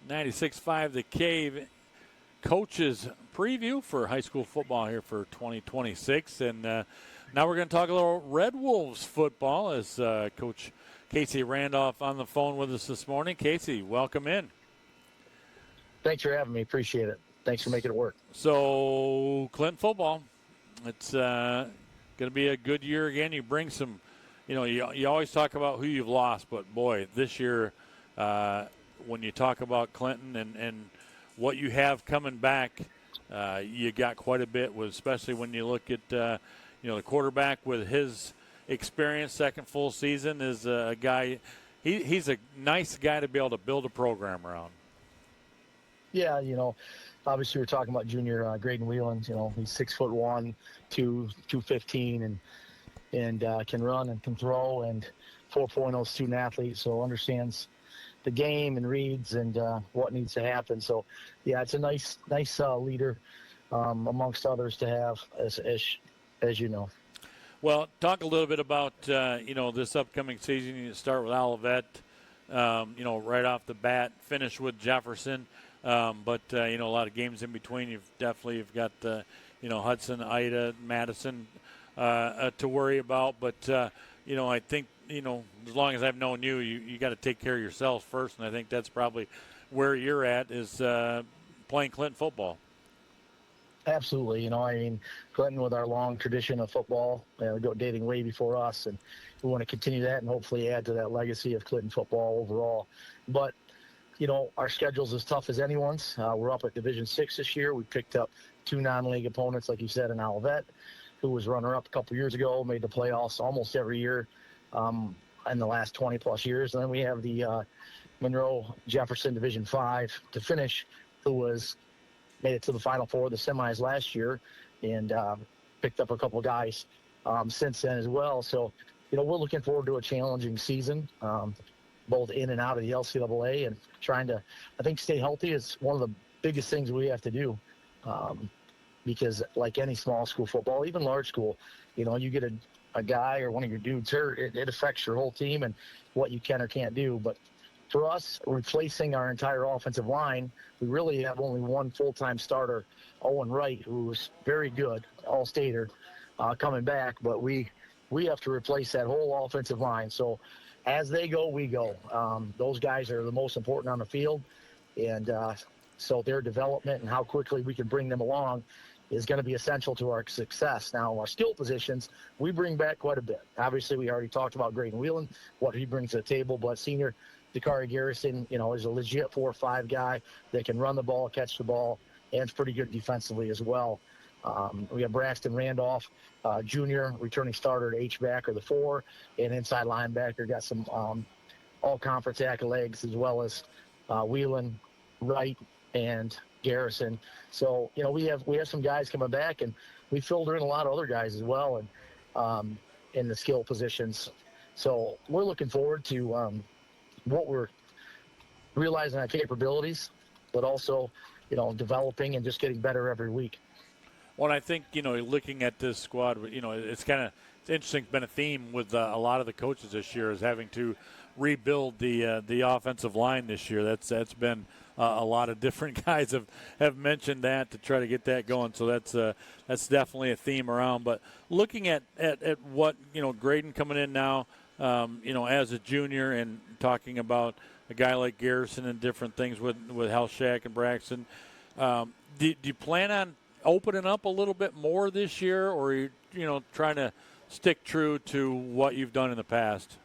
96.5 The Cave coaches preview for high school football here for 2026. And now we're going to talk a little Red Wolves football as Coach Casey Randolph on the phone with us this morning. Casey, welcome in. Thanks for having me. Appreciate it. Thanks for making it work. So, Clinton football, it's going to be a good year again. You bring some, you always talk about who you've lost, but boy, this year, when you talk about Clinton and what you have coming back, you got quite a bit, especially when you look at, the quarterback with his experience, second full season, is a guy, he's a nice guy to be able to build a program around. Yeah, obviously we're talking about junior Graydon Whelan. He's 6'1", 215, and can run and can throw, and 4.0 student athlete, so understands the game and reads and what needs to happen. So, yeah, it's a nice leader amongst others to have, as you know. Well, talk a little bit about this upcoming season. You start with Olivet, right off the bat, finish with Jefferson. But a lot of games in between. You've got Hudson, Ida, Madison to worry about. But I think as long as I've known you, you got to take care of yourselves first, and I think that's probably where you're at is playing Clinton football. Absolutely. Clinton, with our long tradition of football, dating way before us, and we want to continue that and hopefully add to that legacy of Clinton football overall. But our schedule's as tough as anyone's. We're up at Division VI this year. We picked up 2 non-league opponents, like you said, in Olivet, who was runner-up a couple years ago, made the playoffs almost every year in the last 20-plus years. And then we have the Monroe Jefferson Division V to finish, who made it to the Final Four, the semis last year, and picked up a couple of guys since then as well. So, we're looking forward to a challenging season. Both in and out of the LCAA, and trying to, I think, stay healthy is one of the biggest things we have to do, because like any small school football, even large school, you get a guy or one of your dudes hurt, it affects your whole team and what you can or can't do. But for us, replacing our entire offensive line, we really have only one full-time starter, Owen Wright, who's very good, all-stater, coming back, but we have to replace that whole offensive line. So as they go, we go. Those guys are the most important on the field, and so their development and how quickly we can bring them along is going to be essential to our success. Now, our skill positions, we bring back quite a bit. Obviously, we already talked about Graydon Whelan, what he brings to the table, but senior Dakari Garrison, is a legit 4-5 guy that can run the ball, catch the ball, and is pretty good defensively as well. We have Braxton Randolph, junior, returning starter at H-back or the 4, and inside linebacker. Got some all-conference accolades, as well as Whelan, Wright, and Garrison. So, we have some guys coming back, and we filter in a lot of other guys as well, and in the skill positions. So we're looking forward to what we're realizing our capabilities, but also, developing and just getting better every week. Well, I think, looking at this squad, it's interesting. It's been a theme with a lot of the coaches this year is having to rebuild the offensive line this year. That's been a lot of different guys have mentioned that to try to get that going. So that's definitely a theme around. But looking at what, Graydon coming in now, as a junior, and talking about a guy like Garrison and different things with Helshack and Braxton, do you plan on opening up a little bit more this year, or are you trying to stick true to what you've done in the past?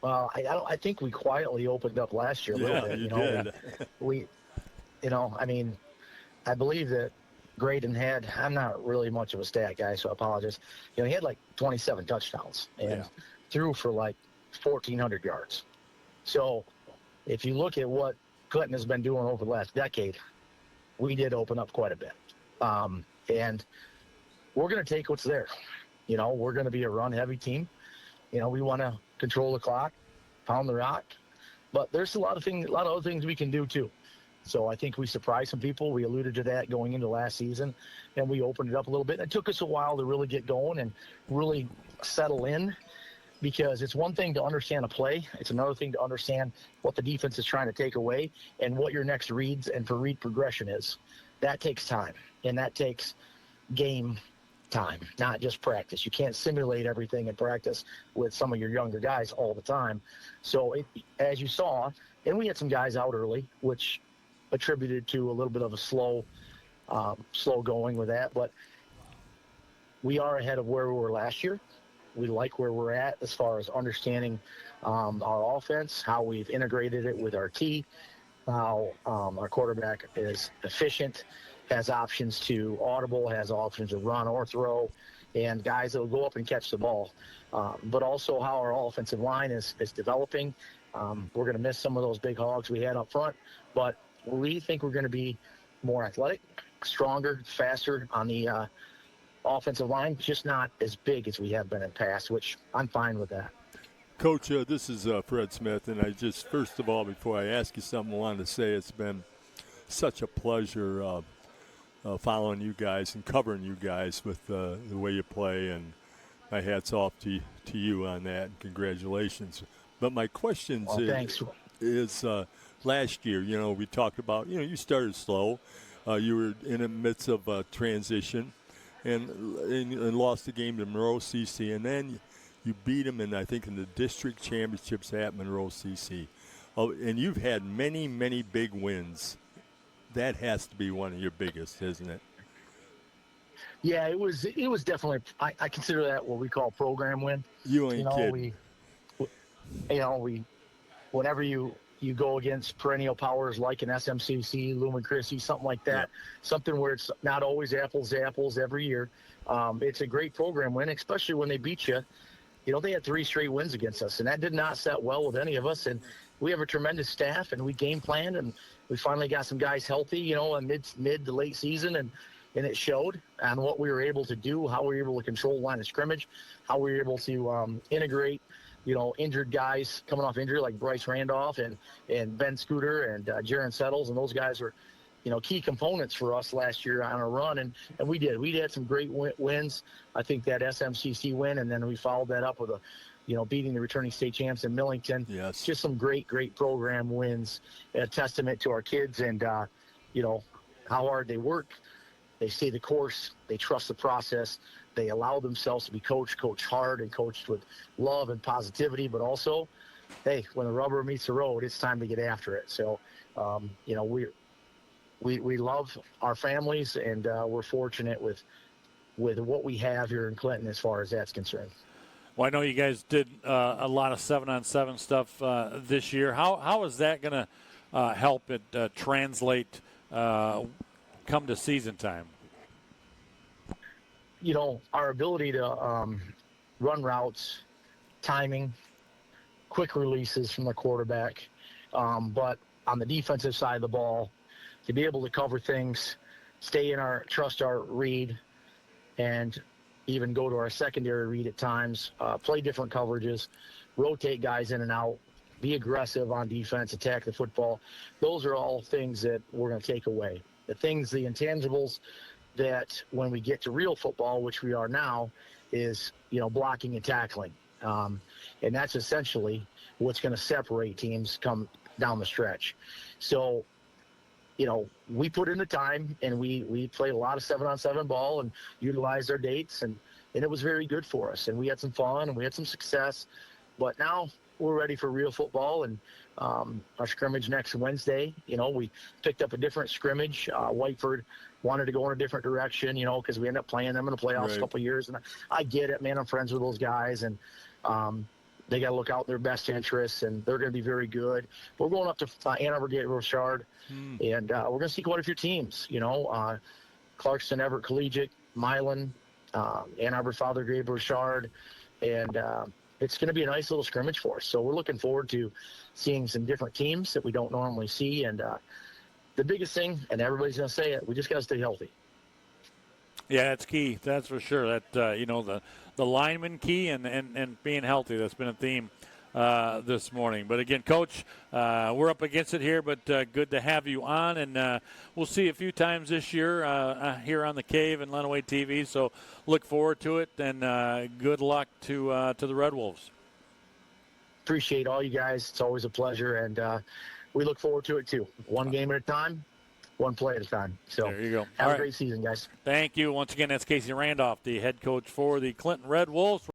Well, I think we quietly opened up last year a little bit. You did. I believe that Graydon had, I'm not really much of a stat guy, so I apologize. He had like 27 touchdowns and threw for like 1,400 yards. So if you look at what Clinton has been doing over the last decade, we did open up quite a bit. And we're going to take what's there. We're going to be a run-heavy team. We want to control the clock, pound the rock. But there's a lot of other things we can do too. So I think we surprised some people. We alluded to that going into last season, and we opened it up a little bit. It took us a while to really get going and really settle in. because it's one thing to understand a play. It's another thing to understand what the defense is trying to take away and what your next reads and for read progression is. That takes time, and that takes game time, not just practice. You can't simulate everything in practice with some of your younger guys all the time. So as you saw, and we had some guys out early, which attributed to a little bit of a slow going with that. But we are ahead of where we were last year. We like where we're at as far as understanding our offense, how we've integrated it with our T, how our quarterback is efficient, has options to audible, has options to run or throw, and guys that will go up and catch the ball. But also how our offensive line is developing. We're going to miss some of those big hogs we had up front, but we think we're going to be more athletic, stronger, faster on the offensive line, just not as big as we have been in the past, which I'm fine with that. Coach, this is Fred Smith, and I just, first of all, before I ask you something, I wanted to say it's been such a pleasure following you guys and covering you guys with the way you play, and my hat's off to you on that, and congratulations. But my question is last year, we talked about, you started slow. You were in the midst of a transition and lost the game to Monroe CC, and then you beat them in the district championships at Monroe CC. And you've had many, many big wins. That has to be one of your biggest, isn't it? Yeah, it was definitely, I consider that what we call program win. You ain't kidding. Whenever you go against perennial powers like an SMCC, Lumen Christi, something like that, something where it's not always apples to apples every year. It's a great program win, especially when they beat you. They had 3 straight wins against us, and that did not set well with any of us. And we have a tremendous staff, and we game planned, and we finally got some guys healthy, in mid to late season, and it showed on what we were able to do, how we were able to control the line of scrimmage, how we were able to integrate, injured guys coming off injury like Bryce Randolph and Ben Scooter and Jaron Settles, and those guys were, key components for us last year on a run, and we did. We had some great wins. I think that SMCC win, and then we followed that up with beating the returning state champs in Millington. Yes. Just some great program wins, a testament to our kids and, how hard they work. They stay the course. They trust the process. They allow themselves to be coached hard and coached with love and positivity, but also, hey, when the rubber meets the road, it's time to get after it. So, we love our families, and we're fortunate with what we have here in Clinton as far as that's concerned. Well, I know you guys did a lot of 7-on-7 stuff this year. How is that going to help it translate come to season time? Our ability to run routes, timing, quick releases from the quarterback, but on the defensive side of the ball, to be able to cover things, trust our read, and even go to our secondary read at times, play different coverages, rotate guys in and out, be aggressive on defense, attack the football. Those are all things that we're going to take away. The intangibles that when we get to real football, which we are now, is, blocking and tackling. And that's essentially what's going to separate teams come down the stretch. So, we put in the time, and we played a lot of 7-on-7 ball and utilized our dates, and it was very good for us. And we had some fun, and we had some success. But now we're ready for real football, and our scrimmage next Wednesday, we picked up a different scrimmage. Whiteford wanted to go in a different direction, because we ended up playing them in the playoffs a couple of years. And I get it, man. I'm friends with those guys, and they got to look out their best interests, and they're going to be very good. But we're going up to Ann Arbor Gate Rochard, and we're going to see quite a few teams, Clarkston, Everett Collegiate, Milan, Ann Arbor, Father Grave, Rochard, and it's going to be a nice little scrimmage for us. So we're looking forward to seeing some different teams that we don't normally see. And the biggest thing, and everybody's going to say it, we just got to stay healthy. Yeah, that's key. That's for sure. That the lineman key and being healthy. That's been a theme this morning. But again, Coach, we're up against it here, but good to have you on, and we'll see you a few times this year here on the Cave and Lenawee TV. So look forward to it, and good luck to the Red Wolves. appreciate all you guys. It's always a pleasure, and we look forward to it too. One game at a time, one play at a time. So there you go. Have All a right. great season, guys. Thank you. Once again, that's Casey Randolph, the head coach for the Clinton Redwolves.